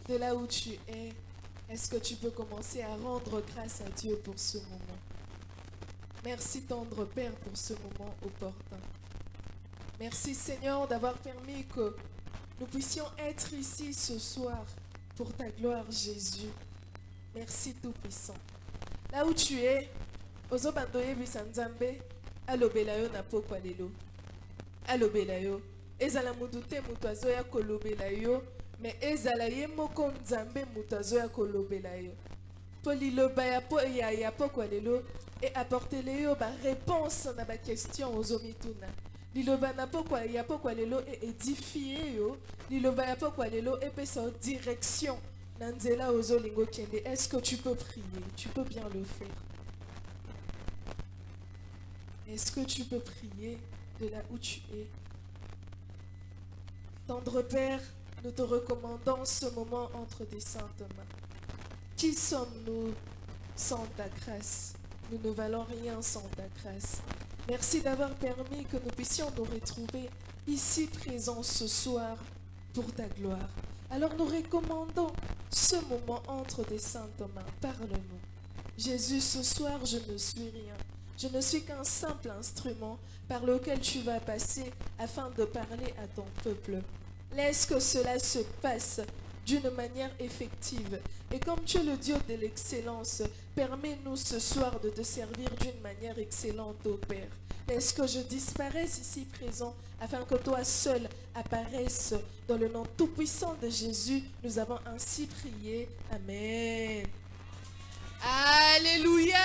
de là où tu es, est-ce que tu peux commencer à rendre grâce à Dieu pour ce moment? Merci tendre Père pour ce moment opportun. Merci Seigneur d'avoir permis que nous puissions être ici ce soir pour ta gloire Jésus. Merci Tout-Puissant. Là où tu es, Ozobandoye Bisanzambe, alobelayo na pokwa lelo. Alobelayo. Ezala mudute mutazo ya kolobelayo, mais ezala ye moko nzambe mutazo ya kolobelayo. Poliloba ya po ya pokwa lelo et apportez-le ba réponse na ba question ozomituna. Liloba na pokwa ya pokwa lelo et édifier yo. Liloba ya pokwa lelo et pesa direction. Nanzela ozolingo kende. Est-ce que tu peux prier? Tu peux bien le faire. Est-ce que tu peux prier de là où tu es? Tendre Père, nous te recommandons ce moment entre tes saintes mains. Qui sommes-nous sans ta grâce? Nous ne valons rien sans ta grâce. Merci d'avoir permis que nous puissions nous retrouver ici présents ce soir pour ta gloire. Alors nous recommandons ce moment entre tes saintes mains. Parle-nous. Jésus, ce soir, je ne suis rien. Je ne suis qu'un simple instrument par lequel tu vas passer afin de parler à ton peuple. Laisse que cela se passe d'une manière effective. Et comme tu es le Dieu de l'excellence, permets-nous ce soir de te servir d'une manière excellente, ô Père. Laisse que je disparaisse ici présent afin que toi seul apparaisses dans le nom tout-puissant de Jésus. Nous avons ainsi prié. Amen. Alléluia!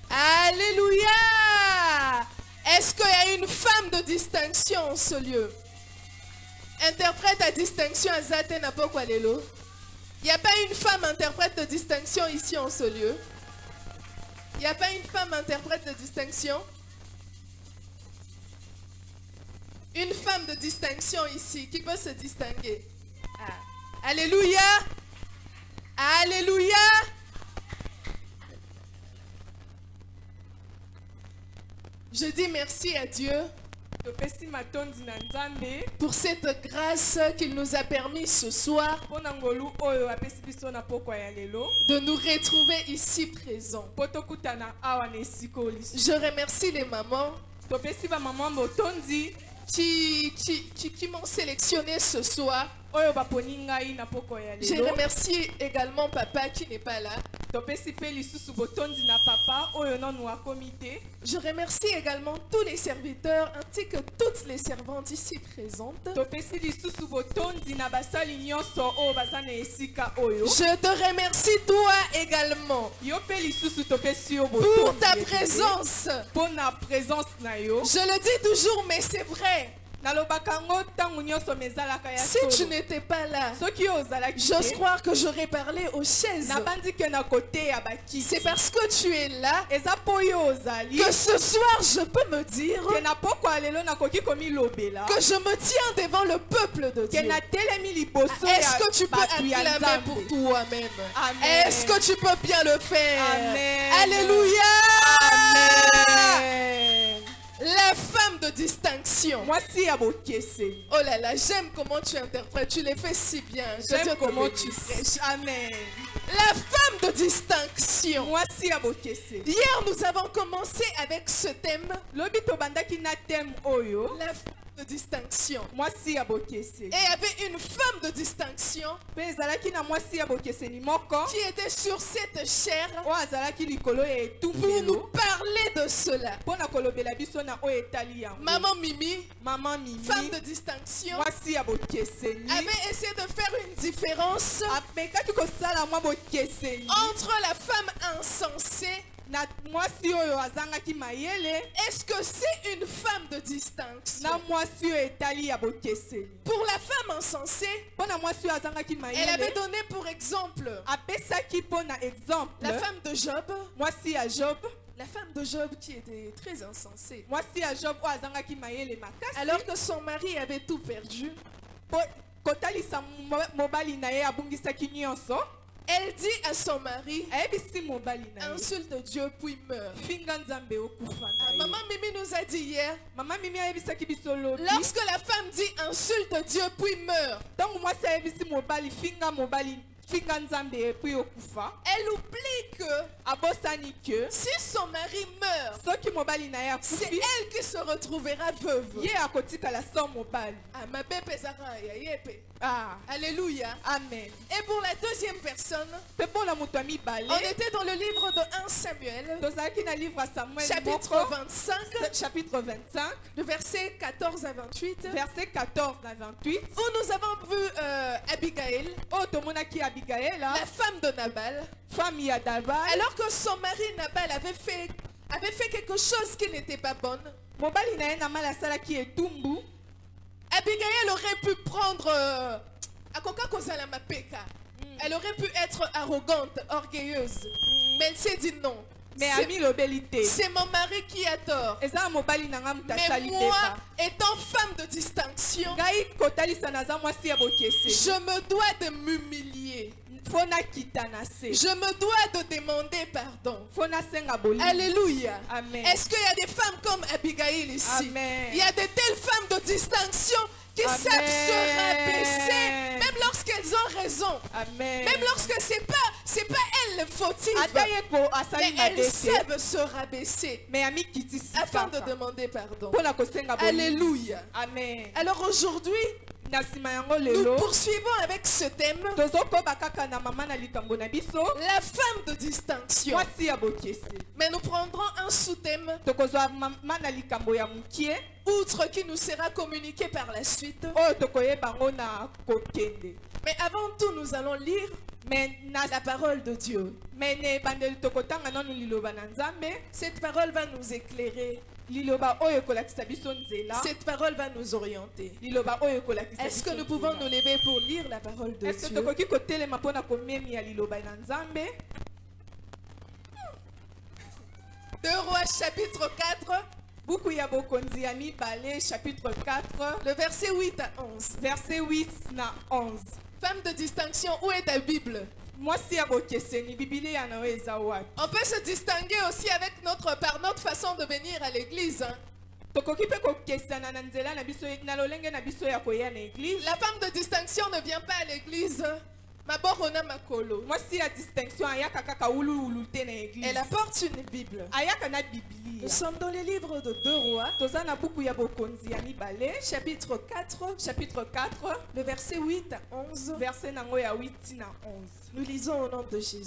Alléluia! Est-ce qu'il y a une femme de distinction en ce lieu? Interprète à distinction à Zate Napokwa Lelo. Il n'y a pas une femme interprète de distinction ici en ce lieu? Il n'y a pas une femme interprète de distinction? Une femme de distinction ici qui peut se distinguer? Ah. Alléluia! Alléluia! Je dis merci à Dieu pour cette grâce qu'il nous a permis ce soir de nous retrouver ici présents. Je remercie les mamans qui m'ont sélectionné ce soir. Je remercie également papa qui n'est pas là. Je remercie également tous les serviteurs ainsi que toutes les servantes ici présentes. Je te remercie toi également pour ta présence. Je le dis toujours, mais c'est vrai. Si tu n'étais pas là, j'ose croire que j'aurais parlé aux chaises. C'est parce que tu es là que ce soir je peux me dire que je me tiens devant le peuple de Dieu. Est-ce que tu peux acclamer pour toi-même? Est-ce que tu peux bien le faire? Amen. Alléluia. Amen. La femme de distinction. Oh là là, j'aime comment tu interprètes. Tu les fais si bien. J'aime comment tu prêches. Amen. La femme de distinction. Hier, nous avons commencé avec ce thème. La femme de distinction. Et il y avait une femme de distinction qui était sur cette chair pour nous parler de cela. Maman Mimi, femme de distinction, avait essayé de faire une différence entre la femme insensée. Est-ce que c'est une femme de distinction? Pour la femme insensée, elle avait donné pour exemple la femme de Job. La femme de Job qui était très insensée. Alors que son mari avait tout perdu. Elle dit à son mari, insulte Dieu puis meurt. Maman Mimi nous a dit hier, lorsque la femme dit insulte Dieu puis meurt, elle oublie que si son mari meurt, c'est elle qui se retrouvera veuve. Alléluia. Amen. Et pour la deuxième personne, on était dans le livre de 1 Samuel, chapitre 25, de versets 14 à 28, où nous avons vu Abigail, la femme de Nabal, alors que son mari Nabal avait fait quelque chose qui n'était pas bonne. Abigail aurait pu prendre elle aurait pu être arrogante, orgueilleuse, mais elle s'est dit non. C'est mon mari qui a tort. Mais moi, étant femme de distinction, je me dois de m'humilier. Je me dois de demander pardon. Alléluia. Est-ce qu'il y a des femmes comme Abigail ici? Amen. Il y a de telles femmes de distinction qui savent se rabaisser, même lorsqu'elles ont raison. Amen. Même lorsque c'est pas elles le fautif. Mais elles savent se rabaisser afin de demander pardon. Alléluia. Amen. Alors aujourd'hui, nous poursuivons avec ce thème, la femme de distinction. Mais nous prendrons un sous-thème, outre qui nous sera communiqué par la suite. Mais avant tout, nous allons lire la parole de Dieu. Cette parole va nous éclairer. Cette parole va nous orienter. Est-ce que nous pouvons nous lever pour lire la parole de Dieu? 2 Rois chapitre 4. Chapitre 4. Le verset 8 à 11. Verset 8 à 11. Femme de distinction, où est ta Bible? On peut se distinguer aussi par notre façon de venir à l'église. La femme de distinction ne vient pas à l'église. Elle apporte une Bible. Nous sommes dans les livres de 2 Rois, chapitre 4, le verset 8 à 11. Nous lisons au nom de Jésus.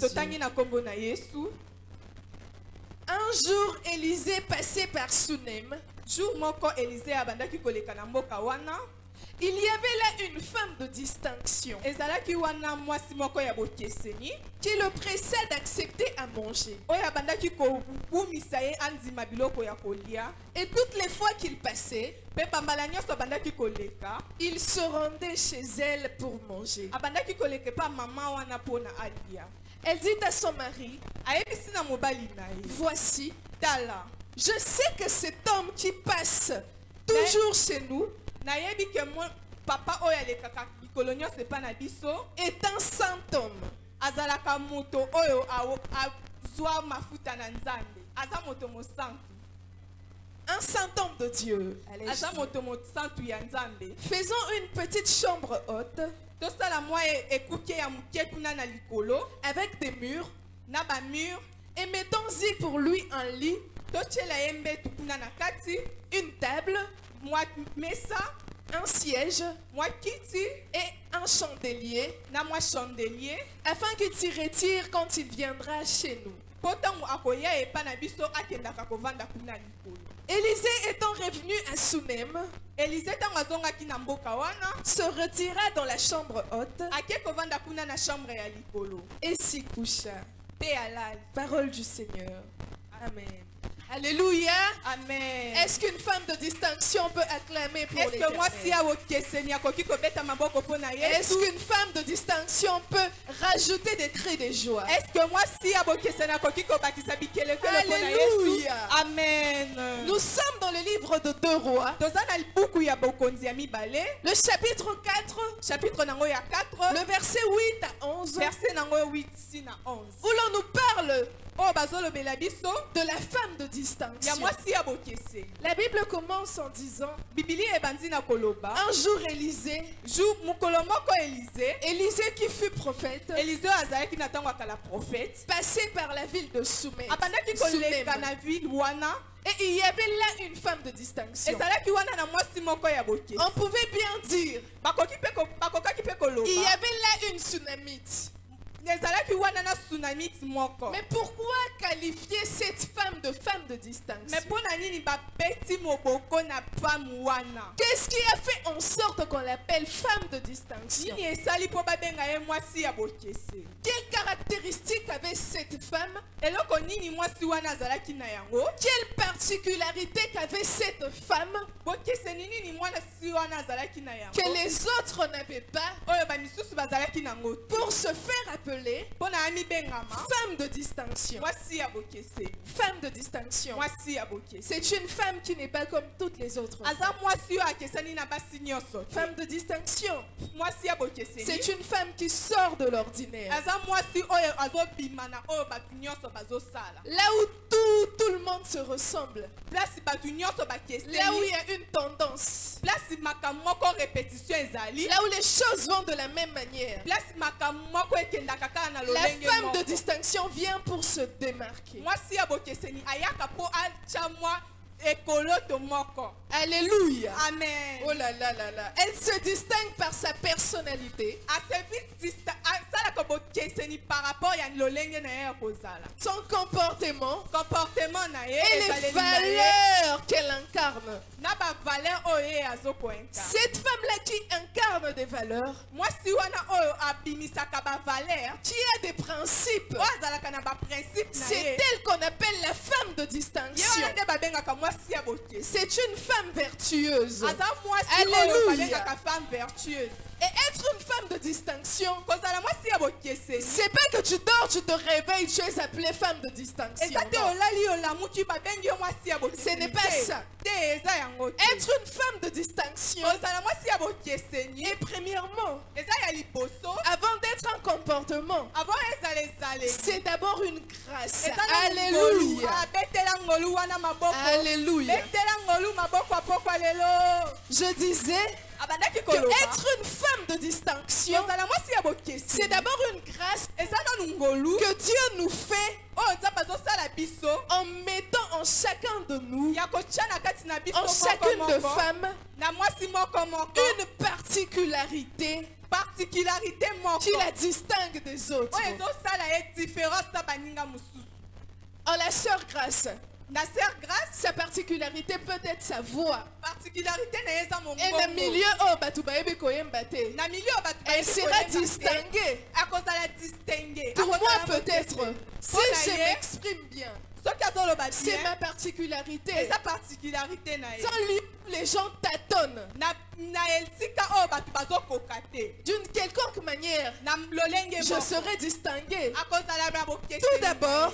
Un jour, Élisée passait par Sunem. Il y avait là une femme de distinction qui le pressa d'accepter à manger. Et toutes les fois qu'il passait, il se rendait chez elle pour manger. Elle dit à son mari, voici, je sais que cet homme qui passe toujours chez nous est un saint homme. Un saint homme de Dieu. Faisons une petite chambre haute avec des murs et mettons-y pour lui un lit, une table, un siège et un chandelier afin qu'il s'y retire quand il viendra chez nous. Élisée étant revenu à Sunem, se retira dans la chambre haute et s'y coucha. Parole du Seigneur. Amen. Alléluia. Amen. Est-ce qu'une femme de distinction peut acclamer pour Est-ce que moi si l'Éternel? abokeseni akoki kobeta maboko mpona Est-ce Yesu? qu'une femme de distinction peut rajouter des cris de joie? Est-ce que moi si abokeseni akoki kobakisa bikelekele mpona Yesu? Alléluia. Amen. Nous sommes dans le livre de 2 Rois, toza na libuku ya bokonzi ya mibale, le chapitre 4, chapitre nango ya 4, le verset 8 à 11, verset nango 8 si na 11. où l'on nous parle oyo bazolobela biso de la femme de ya distinction. mwasi abokeseni. La Bible commence en disant, Bibili ebandi na koloba un jour Élisée, mokolo moko Élisée qui fut prophète, Élisée oyo azalaki na ntango akala prophète, passait par la ville de Soumet. abandaki koleka na ville wana, Et il y avait là une femme de distinction. ezalaki wana na mwasi moko ya bokeseni. On pouvait bien dire, bakokaki mpe il y koloba avait là une tsunamite. ezalaki wana na tsunamite moko. Mais pourquoi qualifier cette femme de distinction? Mais mpona nini bapeti moboko na femme wana? Qu'est-ce qui a fait en sorte qu'on l'appelle femme de distinction? Nini esali mpo babenga ye mwasi ya bokeseni? Quelle caractéristique avait cette femme? Eloko nini mwasi wana azalaki na yango? Quelle particularité qu'avait cette femme Bokeseni nini mwasi wana azalaki na yango? que les autres n'avaient pas Oyo bamisusu bazalaki nango te. pour se faire appeler Mpona amibengama femme de distinction? mwasi ya bokeseni. Femme de distinction. Mwasi ya bokeseni. C'est une femme qui n'est pas comme toutes les autres. Aza mwasi oyo akesani na basi nyonso te. Femme de distinction. Mwasi ya bokeseni. C'est une femme qui sort de l'ordinaire. Aza mwasi oyo azobima na oyo bato nyonso bazosala. Là où tout le monde se ressemble. Place bato nyonso bakeseni. Là où il y a une tendance. Place makambo moko répétition ezali. Là où les choses vont de la même manière. Place makambo moko ekendaka kaka na La lolenge femme moko. de distinction vient pour se démarquer. Mwasi ya bokeseni ayaka po acha mwa ekoloto moko. Alléluia. Amen. Oh là là là là. Elle se distingue par sa personnalité, asalaka bokeseni par rapport ya lolenge na ye ya kozala. son comportement Comportement na ye et les ezaleli na ye valeurs qu'elle incarne. na bavaleur oyo ye azokoenka. Cette femme-là qui incarne des valeurs, Mwasi wana oyo abimisaka bavaleur qui a des principes, oyo azalaka na baprincipe na c'est ye. elle qu'on appelle la femme de Ye distinction. wana nde babengaka mwasi ya bokeseni. C'est une femme vertueuse. Aza mwasi oyo Alléluia. babengaka femme vertueuse. Et être une femme de distinction, Kozala mwasi ya bokeseni. c'est pas que tu dors, tu te réveilles, tu es appelée femme de distinction. Eza te Non. olali olamuki babengi yo mwasi ya bokeseni. Ce n'est pas te. ça. Te eza yango te. Être une femme de distinction, Kozala mwasi ya bokeseni. et premièrement, Eza ya liboso. avant d'être un comportement, Avant ezala ezale. c'est d'abord une grâce. Eza na ngolu. Alléluia. Betela ngolu wana maboko. Alléluia. Betela ngolu maboko apoko lelo. Je disais Abandaki que koloba. être une femme de distinction, Kozala mwasi ya bokeseni. c'est d'abord une grâce Eza nanu ngolu. que Dieu nous fait Oyo nzambe azosala biso. en mettant en chacun de nous, Ya kotia na kati na biso en chacune moko de moko. femmes, Na mwasi moko moko. une particularité particularité moko. qui la distingue des autres. Oyo ezosala ye différence na baninga mosusu. En la sœur Grâce, Na sœur Grâce, sa particularité peut être sa voix. particularité na ye eza Et le mongongo. milieu, oh, bato bayebi koyemba te. Na milieu bato Elle bayebi sera koyemba te. distinguée. Akozala distinguée. Pour moi, Akozala peut-être, modeste. si Mpo na je ye, m'exprime bien, soki azoloba c'est bien, ma particularité. eza particularité na ye. Sans lui, les gens tâtonnent. Na esika oyo bato bazokoka te. D'une quelconque manière, Na lolenge je moko. serai distinguée. Akozala na bokeseni. Tout d'abord,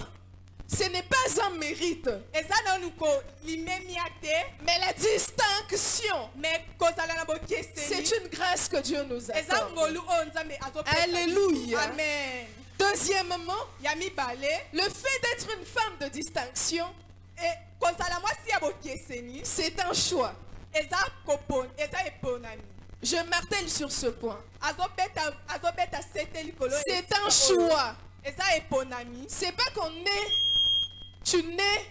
ce n'est pas un mérite, eza nanu kolimemia te, mais la distinction, mais kozala na bokeseni. c'est une grâce que Dieu nous Eza accorde. ngolu oyo nzambe azopesa. Alléluia. Amen. Deuxièmement, Ya mibale, le fait d'être une femme de distinction, kozala mwasi ya bokeseni, c'est un choix. eza eponami. Je martèle sur ce point. Azobeta sete likolo. C'est un choix. Eza eponami. C'est pas qu'on est, tu nais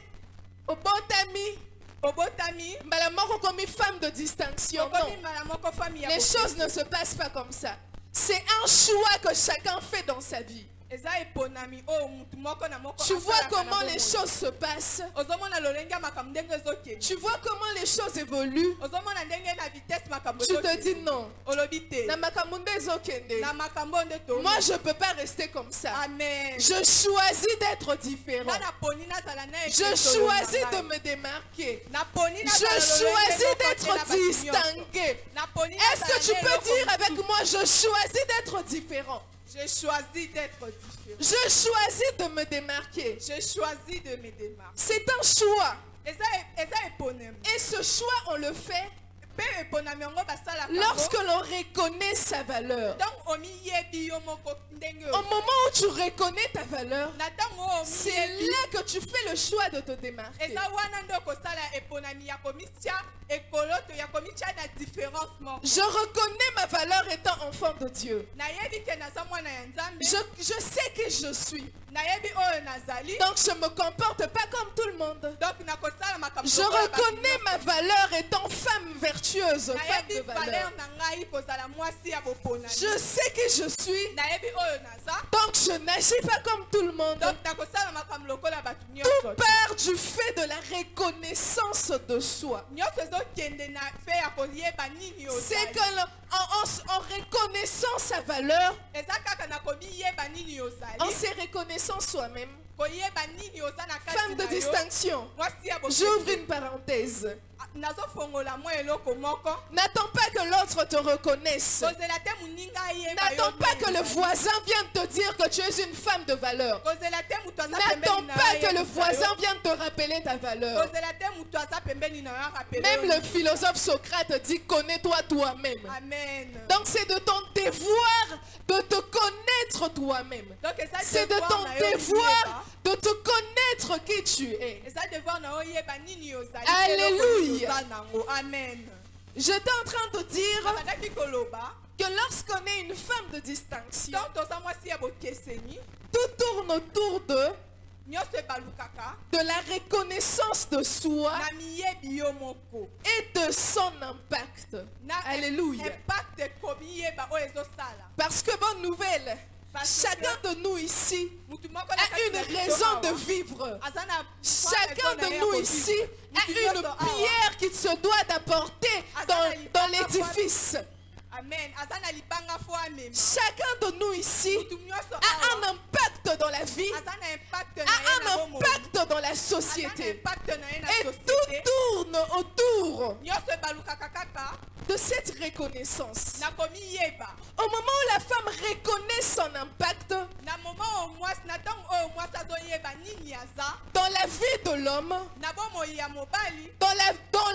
au botami, Obotami. mbala moko comme femme de distinction. Non. Okomi mbala moko fami ya Les bokeseni. choses ne se passent pas comme ça. C'est un choix que chacun fait dans sa vie. eza eponami oyo mutu moko na moko Tu vois asalaka na comment les bomoi. choses se passent. Ozomona lolenge ya makambo ndenge ezokende. Tu vois comment les choses évoluent. Ozomona ndenge na vitesse makambo Tu te ezokende. dis non. Olobi te. Na makambo nde ezokende. Na makambo nde to. Moi, je ne peux pas rester comme ça. Amen. Je choisis d'être différent. Na poni nazala na Je ekesolo na choisis ngai. de me démarquer. Na poni Je nazala lolenge choisis ezokotela d'être bato nyonso. distingué. Na poni Est-ce que nazala tu na peux eloko dire avec mosusu. moi, je choisis d'être différent. Je choisis d'être différent. Je choisis de me démarquer. Je choisis de me démarquer. C'est un choix. Eza eponami. Et ce choix, on le fait Pe eponami yango basalaka. lorsque l'on reconnaît sa valeur. Donc omiyebi yo moko ndenge Au moment où tu reconnais ta valeur, na ntango c'est là que tu fais le choix de te démarquer. eza wana nde okosala eponami ya komitya ekoloto ya komitya na différence moko. Je reconnais ma valeur étant enfant de Dieu. Nayebi ke naza mwana ya nzambe. Je sais qui je suis. Nayebi oyo nazali. Donc je ne me comporte pas comme tout le monde. Donc nakosala makambo. Je reconnais ma valeur étant femme vertueuse, femme nayebi de valeur valeur. na ngai kozala mwasi ya boponami. Je sais qui je suis. Nayebi oyo naza. Donc je n'agis pas comme tout le monde. Donc nakosala makambo lokola bato Tout nyonso. part du fait de la reconnaissance de soi. Nyonso ezokende na fe ya koyeba nini C'est ozali. qu'en reconnaissant sa valeur, Eza kaka na komiyeba nini en ozali. se reconnaissant soi-même, Koyeba nini oza na kati femme de na yo. distinction, Mwasi ya j'ouvre boponami. une parenthèse. Nazofongola mwa eloko moko. N'attends pas que l'autre te reconnaisse. Kozela te moninga ayeba yo. N'attends pas que le voisin vienne te dire que tu es une femme de valeur. Kozela te mutu aza N'attends pembeni na pas yo que le ayebisa voisin yo. vienne te rappeler ta valeur. Kozela te mutu aza pembeni na yo arapele Même yo. le philosophe Socrate dit connais-toi toi-même. Amen. Donc c'est de ton devoir de te connaître toi-même. Donc eza C'est de devoir ton na yo devoir de te connaître qui tu es. eza devoir na yo yeba nini ozali. Alléluia. Oza nango. Amen. J'étais en train de dire Nakandaki koloba. que lorsqu'on est une femme de distinction, Donc toza mwasi ya bokeseni. tout tourne autour Nyonso ebalukaka. de la reconnaissance de soi Na miyebi yo moko. et de son impact. Na Alléluia. impact komiyeba oyo ezosala. Parce que bonne nouvelle, Parce chacun de nous ici Mutu moko na a kati une na biso raison awa. de vivre. Aza na Chacun raison na de ye nous ya ici kovivre. a Mutu une nyonso awa. pierre qui se doit d'apporter dans l'édifice. Amen. Aza na libanga fo amema. Chacun de nous ici Mutu nyonso a awa. un impact dans la vie, Aza na impact na ye a na un bomoi. impact dans la Aza na société. impact na ye na Et société. tout tourne autour Nyonso ebalukaka kaka de cette reconnaissance. na komiyeba. Au moment où la femme reconnaît son impact Na moment oyo mwasi na ntango oyo mwasi azoyeba nini aza dans la vie de l'homme, na bomoi ya mobali dans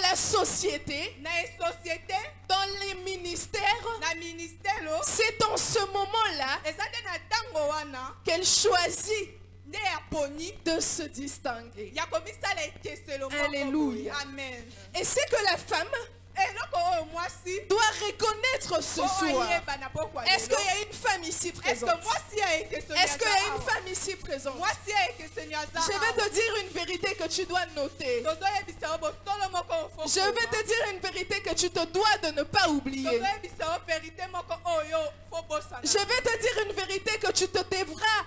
la société, na société dans les ministères, na ministero c'est en ce moment-là eza nde na ntango wana qu'elle choisit nde ya poni de se distinguer. ya komisala ekeselo moko Alléluia. boye. Amen. Et c'est que la femme eloko oyo mwasi doit reconnaître ce po soir. ayeba na pokwa Est-ce qu'il lelo. y a une femme ici Est-ce présente? que mwasi ya ekeselo Est-ce qu'il y a aza une awa? femme ici présente? mwasi ya ekeselo aza Je vais awa. te dire une vérité que tu dois noter. tozoyebisa yo bosolo moko ofo Je vais te dire une vérité que tu te dois de ne pas oublier. tozoyebisa yo verité moko oyo fo bosana. Je vais te dire une vérité que tu te devras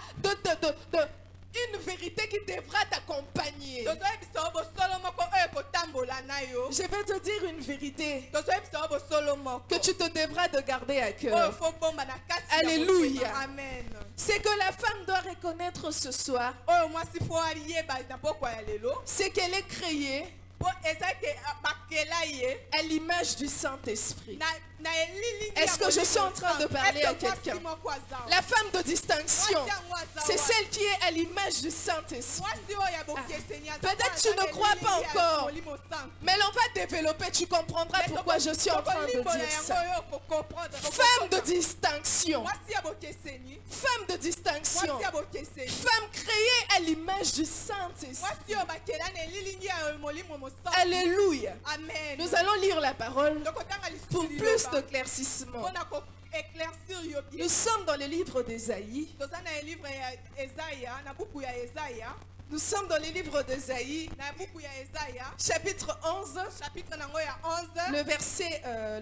une vérité qui devra t'accompagner. tozoyebisa yo bosolo moko oyo ekotambola na yo. Je vais te dire une vérité tozoyebisa yo bosolo moko que tu te devras de garder à oyo cœur. fo bomba na kati ya Alléluia. motema. Amen. C'est que la femme doit reconnaître ce soir, oyo mwasi fo ayeba na pokwa ya lelo c'est qu'elle est créée po eza ke bakela ye à l'image du Saint-Esprit. na elilingi ya Est-ce que je suis en train de Molimo parler Santo. à Est-ce que quelqu'un? mwasi moko aza wa? La femme de distinction, Mwasi yango aza c'est wa? celle qui est à l'image du Saint-Esprit. Mwasi oyo ya bokeseni aza Peut-être wa, tu aza ne na crois elilingi pas ya encore. Molimo Santo. Mais l'on va développer, tu comprendras Mais pourquoi je suis en train de tokolimbola dire yango ça. oyo okocomprendre, Femme de okokota. distinction, mwasi ya bokeseni femme de distinction, mwasi ya bokeseni femme créée à l'image du Saint-Esprit. mwasi oyo bakela na elilingi ya molimo mosantu. Alléluia. Amen. Nous allons lire la parole tokotanga pour lisusu plus liloba d'éclaircissement. mpona koéclaircir yo bien. Nous sommes dans le livre d'Ésaïe. toza na livre ya Ezaya na buku ya Ezaya Nous sommes dans le livre d'Ésaïe, na buku ya Ezaya chapitre 11, chapitre nango ya 11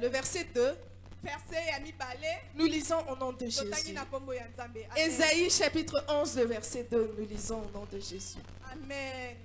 le verset 2. verset ya mibale Nous lisons au nom de totangi Jésus. na kombo ya Nzambe. Amen. Ésaïe chapitre 11, le verset 2, nous lisons au nom de Jésus. Amen.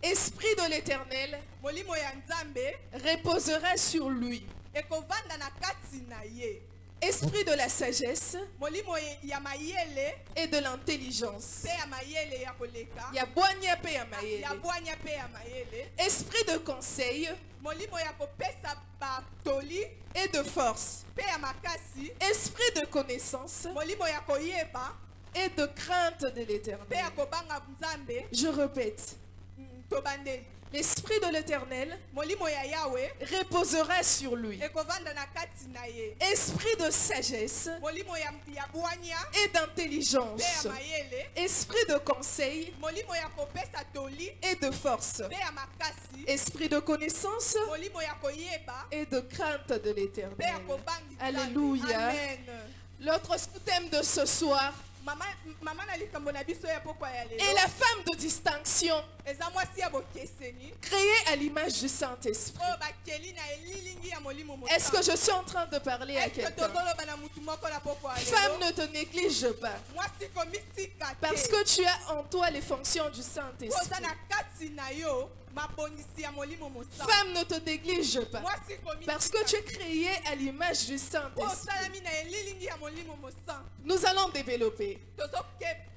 Esprit de l'Éternel Molimo ya Nzambe reposera sur lui. ekovanda na kati na ye. Esprit de la sagesse Molimo ya mayele et de l'intelligence. pe ya mayele ya koleka. Ya bwanya pe ya Ya mayele. bwanya pe ya mayele. Esprit de conseil Molimo ya kopesa batoli et de force. pe ya makasi. Esprit de connaissance Molimo ya koyeba et de crainte de pe ya l'Éternel. kobanga Nzambe. Je répète, Tobandeli. l'Esprit de l'Éternel Molimo ya Yahweh reposera sur lui. ekovanda na kati na ye. Esprit de sagesse Molimo ya bwanya et pe d'intelligence. ya mayele. Esprit de conseil Molimo ya kopesa toli et de force. pe ya makasi. Esprit de connaissance Molimo ya koyeba et de crainte de pe ya l'Éternel. kobangi Nzambe. Alléluia. Amen. L'autre sous-thème de ce soir Mama na likambo na biso ya pokwa ya lelo. est la femme de distinction Eza mwasi ya bokeseni. créée à l'image du Saint-Esprit. Oyo bakeli na elilingi ya molimo mosantu. Est-ce que je suis en train de parler à Est-ce que quelqu'un? tozoloba na mutu moko na pokwa ya Femme, lelo? ne te néglige pas. Mwasi komisika te. Parce que tu as en toi les fonctions du Oza Saint-Esprit. na kati na yo mabongisi ya molimo mosantu. Femme, ne te néglige pas. Mwasi komisika Parce que tu es créée à l'image du Saint-Esprit. osalami na elilingi ya molimo mosantu. Nous allons développer.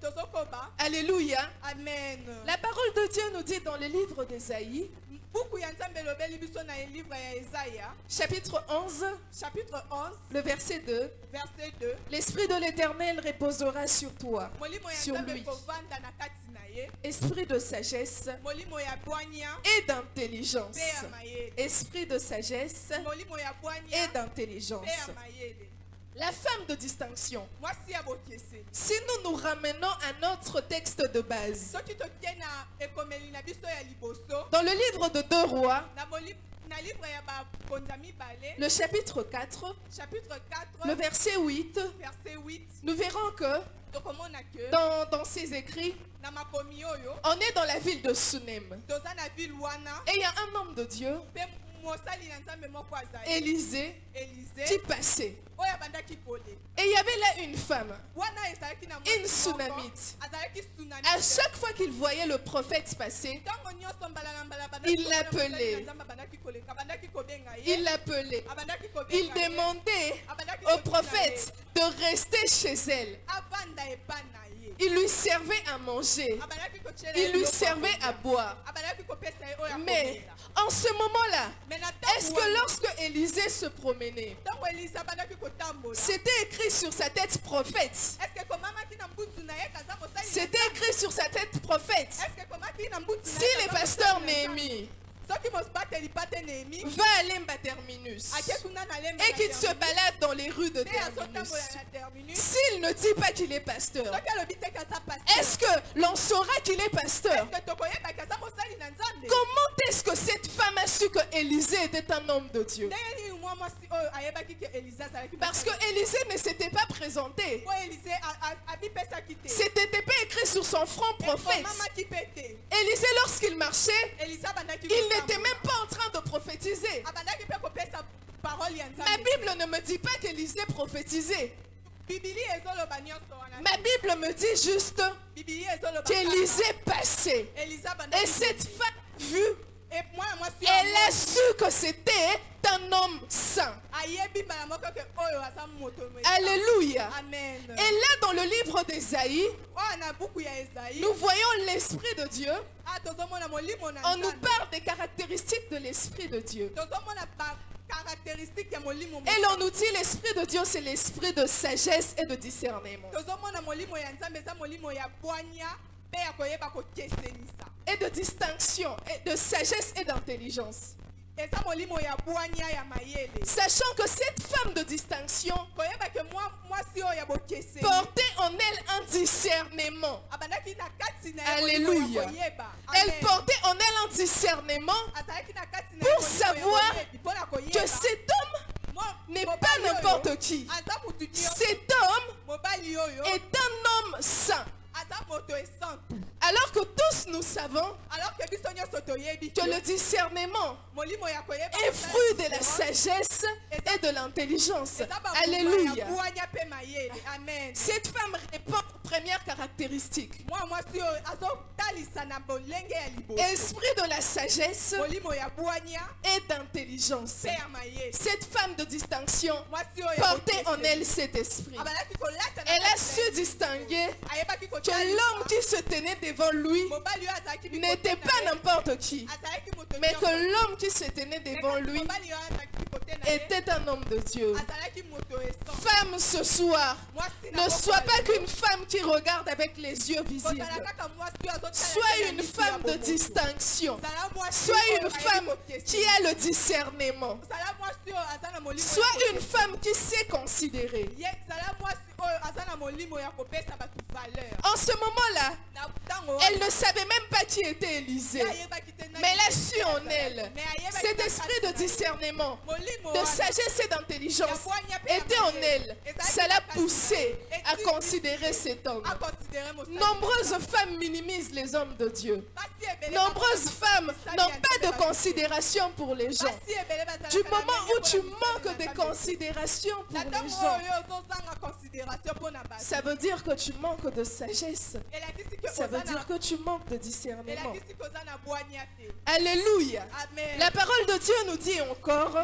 Tozokoba. Alléluia. Amen. La parole de Dieu nous dit dans le livre d'Ésaïe, Buku ya Nzambe elobeli biso na livre ya Esaïa, chapitre 11, chapitre 11, le verset 2. verset 2. L'Esprit de l'Éternel reposera sur toi, Molimo ya sur Nzambe lui. kovanda na kati na ye. Esprit de sagesse Molimo ya bwanya et d'intelligence. pe ya mayele. Esprit de sagesse Molimo ya bwanya et pe d'intelligence. ya mayele. La femme de distinction. Mwasi ya bokeseni. Si nous nous ramenons à notre texte de base, Soki tokei na ekomeli na biso ya liboso, dans le livre de 2 Rois, na livre ya bakonza mibale, le chapitre 4, chapitre 4, le verset 8, verset 8, nous verrons que tokomona ke dans ces écrits, na makomi oyo on est dans la ville de Sunem. toza na ville wana Et il y a un homme de Dieu, mpe mosali na Nzambe moko azali Élisée, Élisée qui passait. oyo abandaki kole. Et il y avait là une femme. Wana ezalaki na Une mwasi moko, Sunamite. azalaki Sunamite. À chaque fois qu'il voyait le prophète passer, Ntango nyonso mbala na mbala abandaki il koleka, l'appelait. mosali na Nzambe abandaki koleka, abandaki kobenga ye, il l'appelait. abandaki kobenga Il ye, demandait abandaki au kotina prophète ye, de rester chez elle. avanda epai na ye, Il lui servait à manger. abandaki kotiela Il ye lui biloko ya servait kolia, à boire. abandaki kopesa ye oyo ya Mais komela. en ce moment-là, Mais na est-ce ntango que wana, lorsque Élisée se promenait, ntango Elisa abandaki kotambola, c'était écrit sur sa tête prophète? est-ce que komamaki na mbutu na ye kaza mosali na C'était Nzambe? écrit sur sa tête prophète. Est-ce que komaki na mbutu na Si ye le kaza pasteur mosali na Nzambe? Néhémie Soki mobateli pate Néhémie, va à Lemba Terminus ake kuna na lembe et na qu'il se Terminus, balade dans les rues de pe azotambola Terminus, na Terminus, s'il ne dit pas qu'il est pasteur, soki alobi te kaza pasteur, est-ce que l'on saura qu'il est pasteur? est-ce que tokoyeba kaza mosali na Nzambe? Comment est-ce que cette femme a su que Élisée était un homme de Dieu? Ndenge nini mwa mwasi oyo ayebaki ke Elisa azalaki Parce que Élisée ne s'était pas présenté. po Elise abipesaki te, C'était pas écrit sur son front prophète. ekomamaki pe te, Élisée, lorsqu'il marchait, Elisa abandaki il n'était kotambola. même pas en train de prophétiser. Abandaki pe kopesa parole ya Ma Nzambe. Bible ne me dit pas qu'Élisée prophétisait. Bibili ezoloba nyonso wana. Ma Bible me dit juste Bibili ezoloba qu'Élisée passait. Elisa Et abandaki cette kote. femme vue, Et mwana mwasi elle a su que c'était un homme saint. ayebi mbala moko ke oyo aza moto moye. Alléluia. Amen. Et là, dans le livre d'Ésaïe, Oyo na buku ya Esaïe, nous voyons l'Esprit de Dieu. tozomona molimo na On nous Nzambe. parle des caractéristiques de l'Esprit de Dieu. Tozomona ba caractéristique ya molimo. Et l'on nous dit l'Esprit de Dieu, c'est l'Esprit de sagesse et de discernement. Tozomona molimo ya Nzambe eza molimo ya bwanya pe ya koyeba kokesenisa. Et de distinction, et de sagesse et d'intelligence. Eza molimo ya bwanya ya mayele. Sachant que cette femme de distinction Koyeba ke mwasi oyo ya bokeseni. portait en elle un discernement. Abandaki na kati na ye Alléluia. molimo ya koyeba. Elle Amen. portait en elle un discernement Azalaki na kati na pour ye molimo ya savoir koyebi, mpona koyeba. que cet homme n'est Mobali pas oyo n'importe qui. aza mutu nyonso. Cet homme Mobali oyo est un homme saint. aza moto esantu. Alors que tous tous nous savons alors que biso nyonso toyebi que le discernement molimo ya koyeba est fruit de la sagesse et de l'intelligence. Alléluia. buanya pe mayele. Amen. Cette femme répond aux premières caractéristiques. Mwasi oyo azotalisa na bolenge ya liboso. Esprit de la sagesse molimo ya buanya et d'intelligence. pe ya mayele. Cette femme de distinction Mwasi oyo portait en elle cet esprit. abalaki kolata na Elle a su distinguer ayebaki que l'homme qui se tenait devant lui mobali oyo azalaki n'était pas n'importe qui, azalaki moto mais que l'homme qui se tenait devant lui mobali oyo azalaki kote na ye était un homme de Dieu. azalaki moto esan. Femme, ce soir, Mwasi ne sois pas qu'une femme qui regarde avec les yeux visibles. kozala kaka mwasi oyo azotala Sois na une miso ya femme de bomoto. distinction. Zala mwasi Sois oyo une ayebi femme kokeseni. qui a le discernement. Zala mwasi oyo aza na molimo ya Sois une kokeseni. femme qui sait considérer. Zala mwasi oyo aza na molimo ya kopesa bato valeur. En ce moment-là, Na ntango elle ne savait même pas qui était Élisée. Mais elle a su en elle cet esprit de discernement, de sagesse et d'intelligence était en elle. Ça l'a poussée à considérer cet homme. Nombreuses femmes minimisent les hommes de Dieu. Nombreuses femmes n'ont pas de considération pour les gens. Du moment où tu manques de considération pour les gens, ça veut dire que tu manques de sagesse. Ça veut dire que tu manques de discernement. Alléluia. La parole de Dieu nous dit encore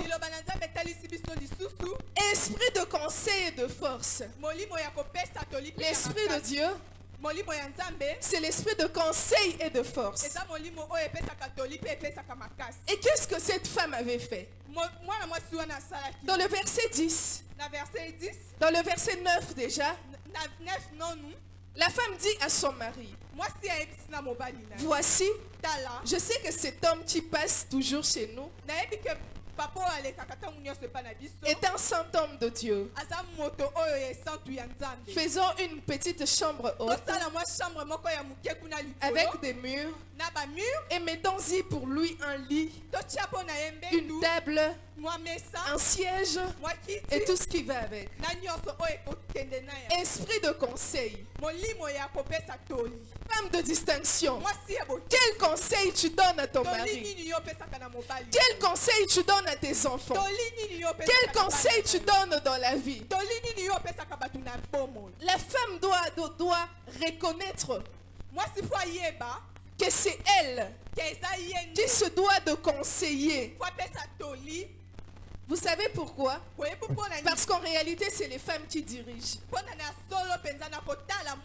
esprit de conseil et de force. L'esprit de Dieu, c'est l'esprit de conseil et de force. Et qu'est-ce que cette femme avait fait? Dans le verset 10, dans le verset 9 déjà, la femme dit à son mari, voici, je sais que cet homme qui passe toujours chez nous est un saint homme de Dieu. Faisons une petite chambre haute avec des murs et mettons-y pour lui un lit, une table, un siège et tout ce qui va avec. Esprit de conseil, femme de distinction, quel conseil tu donnes à ton mari? Quel conseil tu donnes à tes enfants? Quel conseil tu donnes dans la vie? La femme doit reconnaître que c'est elle qui se doit de conseiller. Vous savez pourquoi? Parce qu'en réalité, c'est les femmes qui dirigent.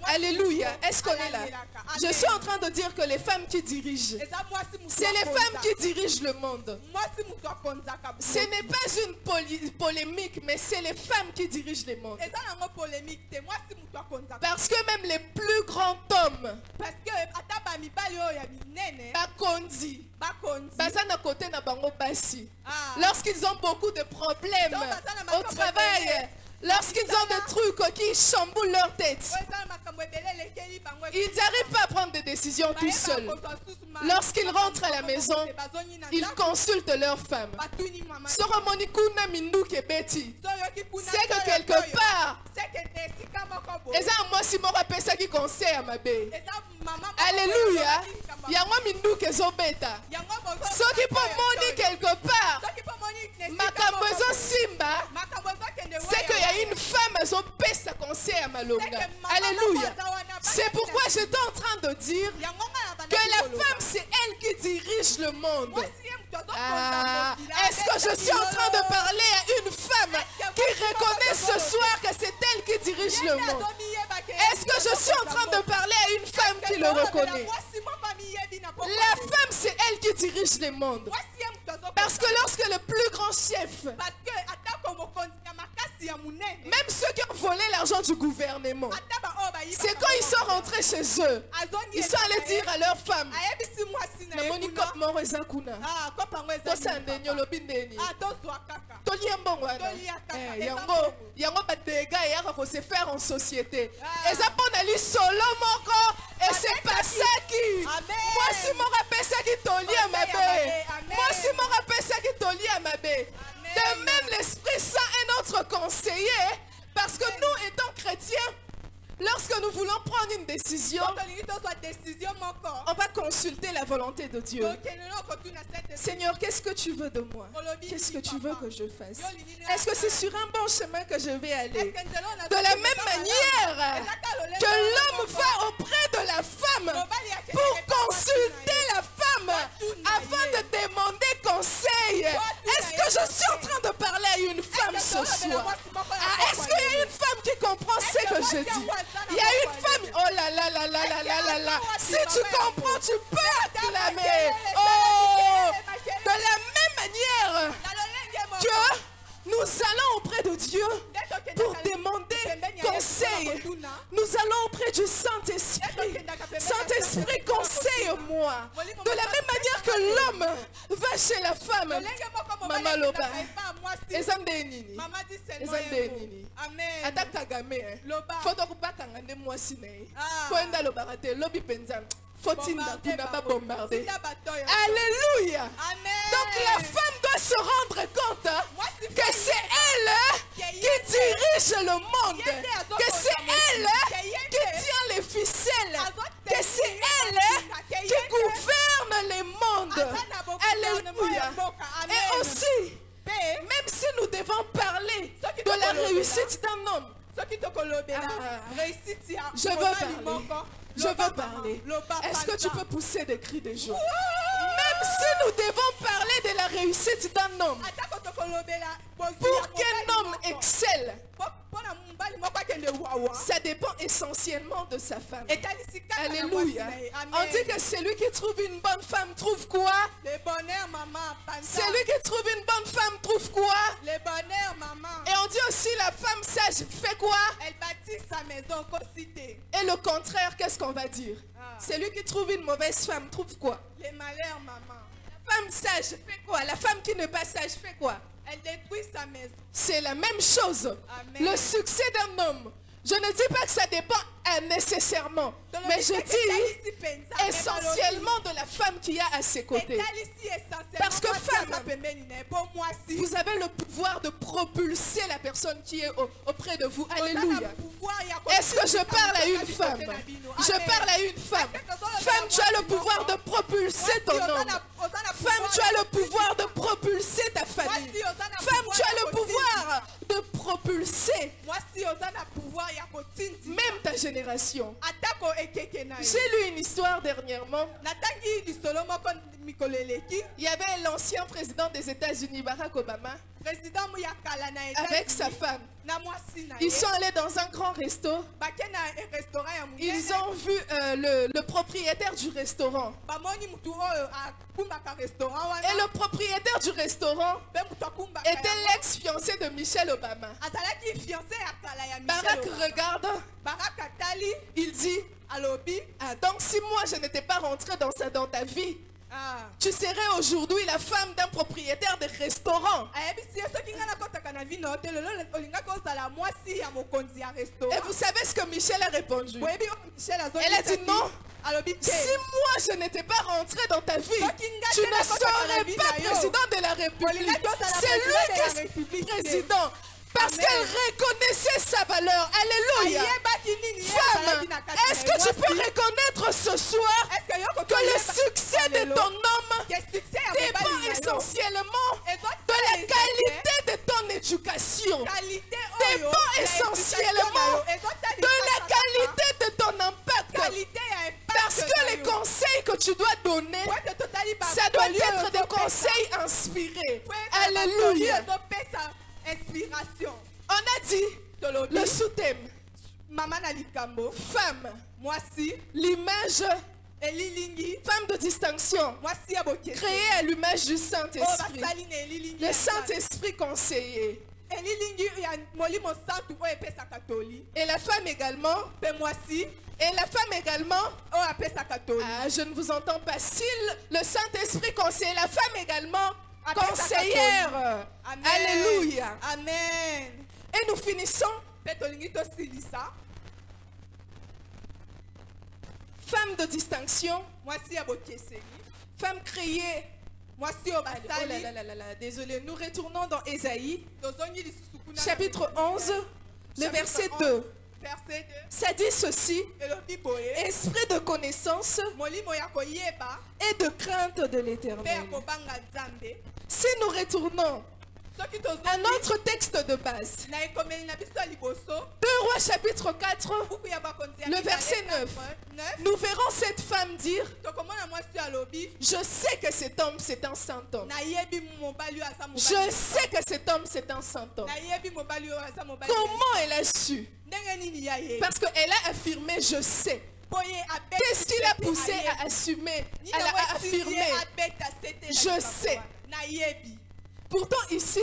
Alléluia. Est-ce qu'on est là? Je suis en train de dire que les femmes qui dirigent, c'est les femmes qui dirigent le monde. Ce n'est pas une polémique, mais c'est les femmes qui dirigent le monde. Parce que même les plus grands hommes, Bakondi, Bazana côté na bango basi, lorsqu'ils ont beaucoup de problèmes au travail, lorsqu'ils ont des trucs qui chamboulent leur tête, ils n'arrivent pas à prendre des décisions tout seuls. Lorsqu'ils rentrent à la maison, ils consultent leur femme. C'est que quelque part, moi si mon rappel ça qui conseille à ma belle. Alléluia. Yango minduke zobeta. Ce qui peut moni quelque part. Makambo ezo simba. C'est qu'il y a une femme à pesa conseil à Malonga. Alléluia. C'est pourquoi j'étais en train de dire que la femme c'est elle qui dirige le monde. Est-ce que je suis en train de parler à une femme qui reconnaît ce soir que c'est elle qui dirige le monde? Est-ce que je suis en train de parler à une femme qui le reconnaît? La femme, c'est elle qui dirige le monde. Parce que lorsque le plus grand chef, même ceux qui ont volé l'argent du gouvernement, c'est quand ils sont rentrés chez eux, ils sont allés dire à leur femme, se faire en société. Et ça pour aller solo moko et c'est pas ça qui. Moi si mon rappel ça qui toli à ma bé. Moi si mon rappel ça qui toli à ma bé. De même l'Esprit Saint est notre conseiller parce que nous étant chrétiens, lorsque Lorsque nous voulons prendre une décision, on va consulter la volonté de Dieu. Seigneur, qu'est-ce que tu veux de moi? Qu'est-ce que tu veux que je fasse? Est-ce que c'est sur un bon chemin que je vais aller? De la même manière que l'homme va auprès de la femme pour consulter la femme afin de demander conseil. Est-ce que je suis en train de parler à une femme ce soir? Est-ce qu'il y a une femme qui comprend ce que je dis? Il y a une femme, oh là là là là là là là là. Si tu comprends, tu peux acclamer. Oh, de la même manière que nous allons auprès de Dieu pour demander conseil. Nous allons auprès du Saint-Esprit. Saint-Esprit, conseille-moi. De la même manière que l'homme va chez la femme. Maman Loba. Maman dit Seigneur. Amen. Alléluia. Donc la femme doit se rendre compte que c'est elle qui dirige le monde, que c'est elle qui tient les ficelles, que c'est elle qui gouverne les mondes. Alléluia. Et aussi, même si nous devons parler de la réussite d'un homme, je veux parler. Est-ce que tu peux pousser des cris de joie? Même si nous devons parler de la réussite d'un homme, pour qu'un homme excelle, ça dépend essentiellement de sa femme. Alléluia. On dit que celui qui trouve une bonne femme trouve quoi? Le bonheur, maman. Celui qui trouve une bonne femme trouve quoi? Le bonheur, maman. Et on dit aussi la femme sage fait quoi? Elle bâtit sa maison, cité. Et le contraire, qu'est-ce qu'on va dire? Celui qui trouve une mauvaise femme trouve quoi? Les malheurs, maman. La femme sage fait quoi? La femme qui n'est pas sage fait quoi? Elle détruit sa maison. C'est la même chose. Amen. Le succès d'un homme, je ne dis pas que ça dépend nécessairement, mais je dis essentiellement de la femme qui a à ses côtés. Parce que femme, vous avez le pouvoir de propulser la personne qui est auprès de vous. Alléluia. Est-ce que je parle à une femme? Je parle à une femme. Femme, tu as le pouvoir de propulser ton homme. Femme, tu as le pouvoir de propulser ta famille. Femme, tu as le pouvoir de propulser même ta génération. J'ai lu une histoire dernièrement. Il y avait l'ancien président des États-Unis, Barack Obama, avec sa femme. Ils sont allés dans un grand resto. Ils ont vu le propriétaire du restaurant. Et le propriétaire du restaurant était l'ex-fiancé de Michelle Obama. Barack regarde. Il dit, donc si moi je n'étais pas rentré dans ta vie, tu serais aujourd'hui la femme d'un propriétaire de restaurant. Et vous savez ce que Michel a répondu? Elle a dit non. Si moi je n'étais pas rentré dans ta vie, tu ne serais pas président de la République. C'est lui qui est président. Parce qu'elle reconnaissait sa valeur. Alléluia. Femme, est-ce que tu peux reconnaître ce soir que le succès de ton homme dépend essentiellement de la qualité de ton éducation, dépend essentiellement de la qualité de ton impact. Parce que les conseils que tu dois donner, ça doit être des conseils inspirés. Alléluia. Inspiration. On a dit le sous-thème. Femme. L'image. Femme de distinction. Créée à l'image du Saint-Esprit. Le Saint-Esprit conseiller. Et la femme également. Et la femme également. Je ne vous entends pas. Si le Saint-Esprit conseiller, la femme également. Conseillère. Amen. Alléluia. Amen. Et nous finissons. Femme de distinction. Femme créée. Oh là, désolé. Nous retournons dans Ésaïe. Chapitre 11. Le verset 2. verset 2. Ça dit ceci, Elobi boye. esprit de connaissance Molimo ya koyeba. et de crainte de Pe l'Éternel. kobanga Nzambe. Si nous retournons Soki tozo. à notre texte de base, Na ekomeli na biso ya liboso. 2 Rois chapitre 4, Buku ya bakonzi ya Le mibale, verset 9. 9. nous verrons cette femme dire, Tokomona mwasi alobi. je sais que cet homme c'est un saint homme. Nayebi mobali oyo aza mobali. Je sais que cet homme c'est un saint homme. Nayebi mobali oyo aza mobali. Comment elle a su? Ndenge nini ya ye? Parce qu'elle a affirmé, je sais. Boye abeta. Qu'est-ce qui l'a poussé à assumer, à affirmer? Je sais. Nayebi. Pourtant ici,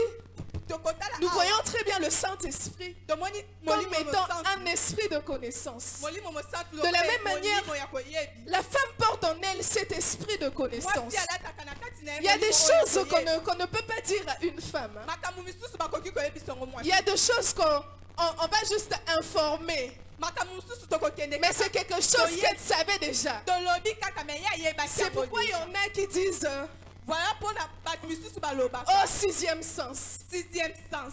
Tokotala. nous voyons très bien le Saint-Esprit Tomoni comme molimo étant mosantu. un esprit de connaissance. Molimo mosantu De la lokola même manière, molimo ya koyebi. La femme porte en elle cet esprit de connaissance. Mwasi alataka na kati na ye Il y a des molimo oyo choses koyebi. qu'on ne peut pas dire à une femme. Makambo misusu bakoki koyebisa ngo Il mwasi. y a des choses qu'on va juste informer. Makambo misusu tokokende Mais kaka. c'est quelque chose qu'elle savait déjà. Tolobi kaka me ye ayebaki C'est yango pourquoi il y déjà. en a qui disent Voilà mpona bato misusu balobaka. oh, sixième sens. Sixième sens.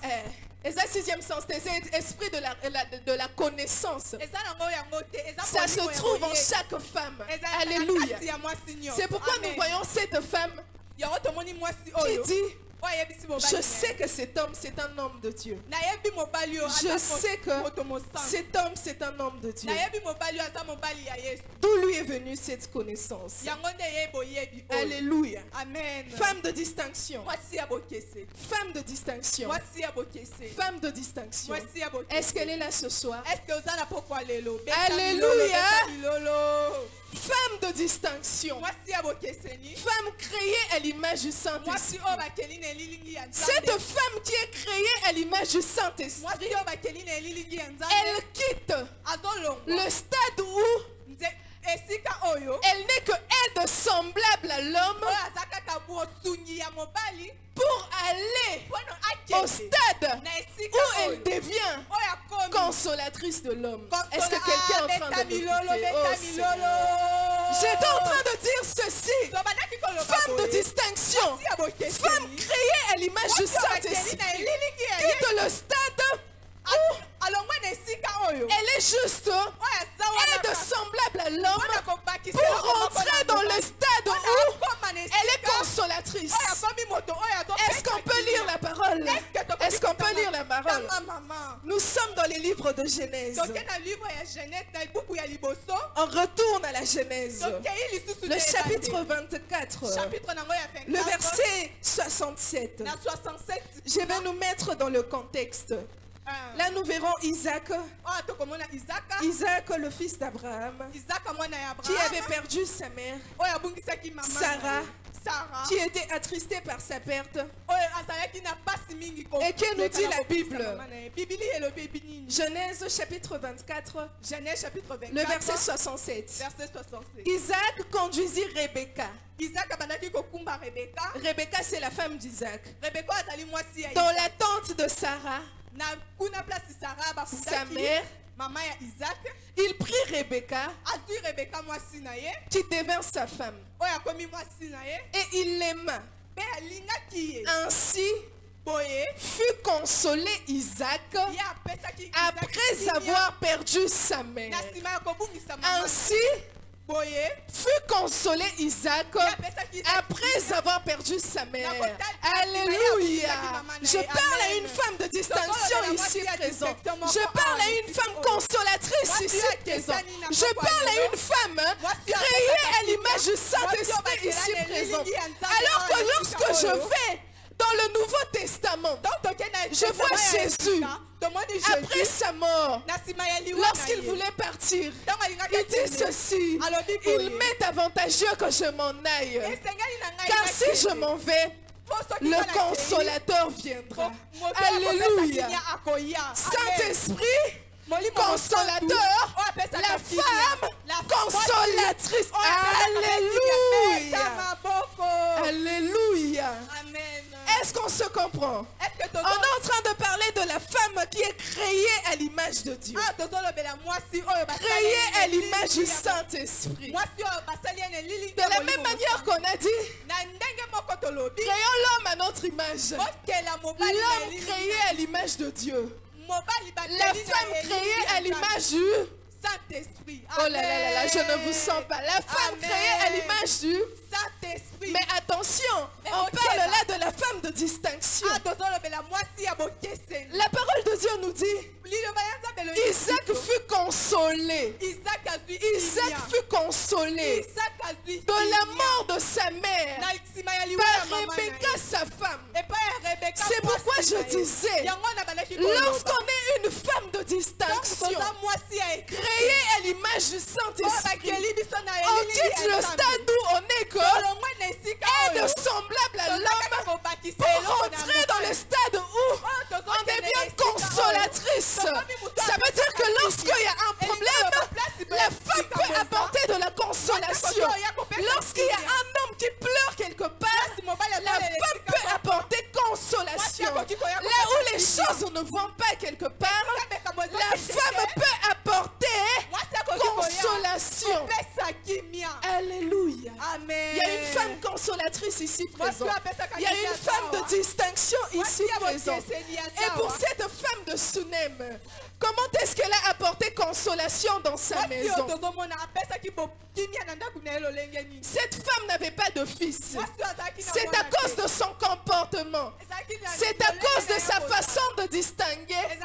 Et ça, sixième sens, c'est l'esprit de la connaissance. Eza nango yango te. Eza Ça se molimo ya trouve en koyebi. chaque femme. Eza na Alléluia. kati ya mwasi nyonso. C'est pourquoi Amen. nous voyons cette femme Yango tomoni mwasi qui oyo. dit, Oyo ayebisi mobali je na ye. sais que cet homme, c'est un homme de Dieu. Nayebi mobali oyo Je aza sais que moto mosantu. cet homme, c'est un homme de Dieu. Nayebi mobali oyo aza mobali ya Yesu. D'où lui est venue cette connaissance. Yango nde ye boyebi oyo. Alléluia. Amen. Femme de distinction. Mwasi ya bokese. Femme de distinction. Mwasi ya bokese. Femme de distinction. Mwasi ya bokese. Est-ce qu'elle est là ce soir? Est-ce que oza na pokwa lelo? Alléluia. Lolo. Femme de distinction. Mwasi ya bokese ni. Femme créée à l'image du Mwasi Saint-Esprit. oyo bakeli na elilingi ya Cette Nzambe. femme qui est créée à l'image du Saint-Esprit, Mwasi oyo bakeli na elilingi ya Nzambe. elle quitte Azolongwa. le stade où Esika oyo. elle n'est que aide semblable à l'homme Oyo aza kaka bosungi ya mobali. pour aller Mpono au akende. stade Na esika où oyo. elle devient Oyo akomi. consolatrice de l'homme. Est-ce que quelqu'un est en train beta de milolo, m'écouter? beta Oh, Seigneur. milolo. J'étais en train de dire ceci. Tobandaki koloba Femme de boye. distinction. Mwasi ya bokeseni. Femme créée à l'image du Mwasi oyo bakeli Saint-Esprit. na elilingi ya Yesu. Quitte le stade où alongwa na esika oyo. elle est juste Oyo aza wana aide kaka. semblable à l'homme Mpona kobakisa pour eloko moko rentrer na dans le mobali. stade Mpona où akoma na elle est esika consolatrice. oyo akomi moto oyo azopesa Est-ce qu'on peut lire la parole? Est-ce qu'on peut lire la parole? Tanga mama. Nous sommes dans les livres de Genèse. Toke na livre ya Genèse na buku ya liboso. On retourne à la Genèse. Tokei lisusu Le te chapitre ebande. 24, Chapitre nango ya 24. le verset 67. Na 67. Je vais nous mettre dans le contexte. Là, nous verrons Isaac. Oyo tokomona Isaka. Isaac, le fils d'Abraham, Isaka mwana ya qui Abraham. avait perdu sa mère, Oyo abungisaki mama. Sarah. Sarah. qui était attristé par sa perte. Oyo azalaki na pasi mingi ko. Et que nous dit la Bible? Bibili elobi nini? Genèse chapitre 24, Genèse chapitre 24. le verset 67. Verset 67. Isaac conduisit Rebecca. Isaac abandaki kokumba Rebecca. Rebecca, c'est la femme d'Isaac. Rebecca azali mwasi ya Dans Isaac. la tente de Sarah, Na kuna place Sarah bakundaki. sa mère, Mama ya Isaac. il prit Rebecca, Azwi Rebecca mwasi na ye. qui devint sa femme, Oyo akomi mwasi na ye. et il l'aima. Pe alingaki ye. Ainsi Boye. fut consolé Isaac Ye apesaki Isaac après kimia. avoir perdu sa mère. Na nsima ya kobungisa mama. Ainsi Boye. fut consolé Isaac Ye apesaki Isaac après avoir perdu sa mère. Alléluia. Je parle à une femme de distinction ici présente. Je parle à une femme consolatrice ici présente. Je parle à une femme créée à l'image du Saint-Esprit ici présente. Alors que lorsque je vais dans le Nouveau Testament, je vois Jésus après sa mort, lorsqu'il voulait partir, il dit ceci: il m'est avantageux que je m'en aille, car si je m'en vais, le consolateur viendra. Alléluia. Saint-Esprit, consolateur, la femme consolatrice. Alléluia. Alléluia. Amen. Est-ce qu'on se comprend? Est-ce que On est en train de parler de la femme qui est créée à l'image de Dieu. Créée à l'image du Saint-Esprit. De la même manière qu'on a dit, créons l'homme à notre image. L'homme créé à l'image de Dieu. La femme créée à l'image du... Saint-Esprit. Oh là là là là, je ne vous sens pas. La femme Amen. créée à l'image du... Saint-Esprit. Mais attention, on ok, parle bah. là de la femme de distinction. La parole de Dieu nous dit, Isaac fut consolé. Isaac fut consolé de la mort de sa mère par Rebecca, sa femme. C'est pourquoi je disais, lorsqu'on est une femme de distinction, créée à l'image du Saint-Esprit, on quitte le stade où on est que aide semblable à l'homme pour rentrer dans le stade où on devient consolatrice. Ça veut dire que lorsqu'il y a un problème, la femme peut apporter de la consolation. Lorsqu'il y a un homme qui pleure quelque part, la femme peut apporter consolation. Là où les choses ne vont pas quelque part, la femme peut apporter consolation. Alléluia. Amen. Il y a une femme consolatrice ici présente. Il y a une femme de distinction ici présente. Et pour cette femme de Sunem, comment est-ce qu'elle a apporté consolation dans sa maison? Cette femme n'avait pas de fils. C'est à cause de son comportement. C'est à cause de sa façon de se distinguer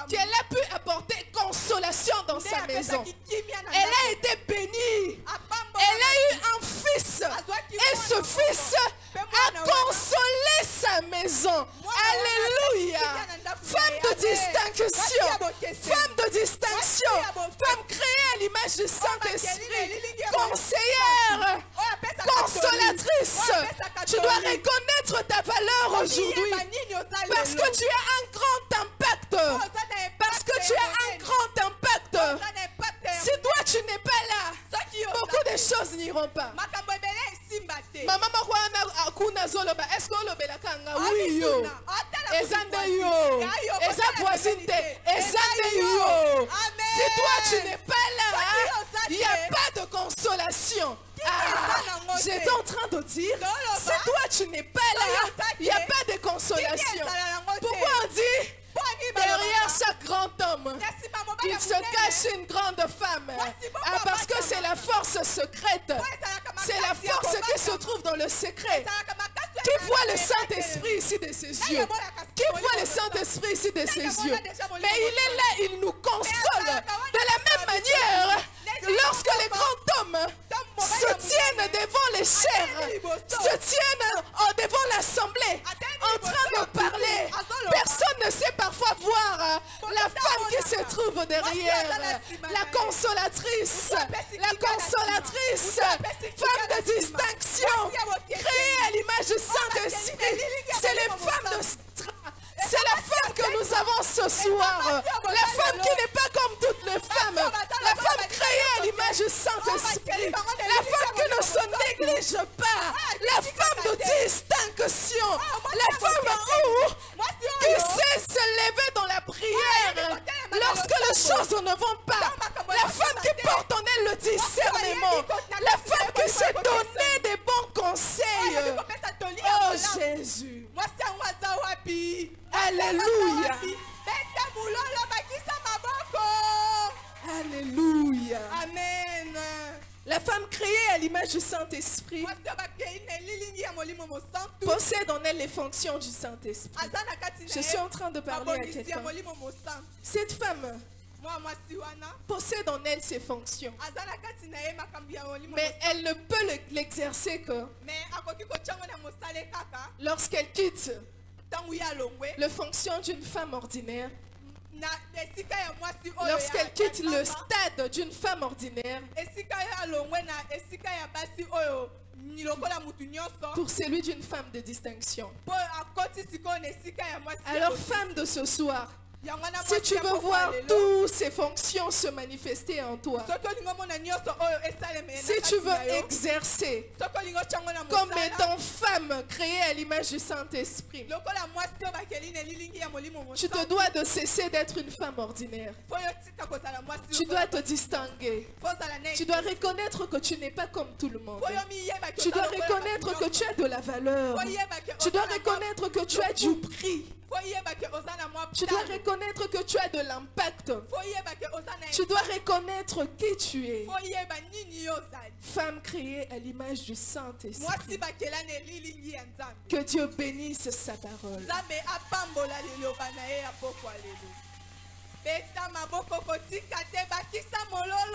qu'elle a pu apporter consolation dans sa maison. Elle a été bénie. Elle a eu un fils. Et ce fils a consolé sa maison. Alléluia. Femme de distinction. Femme de distinction. Femme créée à l'image du Saint-Esprit. Conseillère. Consolatrice. Tu dois reconnaître ta valeur aujourd'hui. Parce que tu as un grand impact. Parce que tu as un grand impact. Si toi tu n'es pas là, beaucoup de choses n'iront pas. Maman akuna zoloba est-ce que olobela kanga oui yo ezande yo eza voisine te ezande yo. Si toi tu n'es pas là, il n'y a pas de consolation. J'étais en train de dire, si toi tu n'es pas là, il n'y a pas de consolation. Pourquoi on dit derrière chaque grand homme, il se cache une grande femme? Parce que c'est la force secrète. C'est la force qui se trouve dans le secret. Qui voit le Saint-Esprit ici de ses yeux? Qui voit le Saint-Esprit ici de ses yeux? Mais il est là, il nous console. De la même manière, lorsque les grands hommes se tiennent devant les chairs, se tiennent devant l'assemblée, en train de parler, personne ne sait parfois voir la femme qui se trouve derrière, la consolatrice, femme de distinction, créée à l'image du Saint-Esprit. C'est les femmes de C'est la femme que nous avons ce soir. La femme qui n'est pas comme toutes les femmes. La femme créée à l'image du Saint-Esprit. La femme qui ne se néglige pas. La femme de distinction. La femme qui sait se lever dans la prière lorsque les choses ne vont pas. La femme qui porte en elle le discernement. La femme qui sait donner des bons conseils. Oh Jésus. Alléluia. Alléluia. Amen. La femme créée à l'image du Saint-Esprit possède en elle les fonctions du Saint-Esprit. Je suis en train de parler à quelqu'un. Cette femme possède en elle ses fonctions. Mais elle ne peut l'exercer que lorsqu'elle quitte les fonctions d'une femme ordinaire. Lorsqu'elle quitte le stade d'une femme ordinaire pour celui d'une femme de distinction. Alors femme de ce soir, Si tu veux voir toutes ces fonctions se manifester en toi, si tu veux exercer comme étant femme créée à l'image du Saint-Esprit, tu te dois de cesser d'être une femme ordinaire. Tu dois te distinguer. Tu dois reconnaître que tu n'es pas comme tout le monde. Tu dois reconnaître que tu as de la valeur. Tu dois reconnaître que tu as du prix. Tu dois reconnaître que tu as de l'impact. Tu dois reconnaître qui tu es. Femme créée à l'image du Saint-Esprit. Que Dieu bénisse sa parole. Beta maboko kotika te bakisa mololo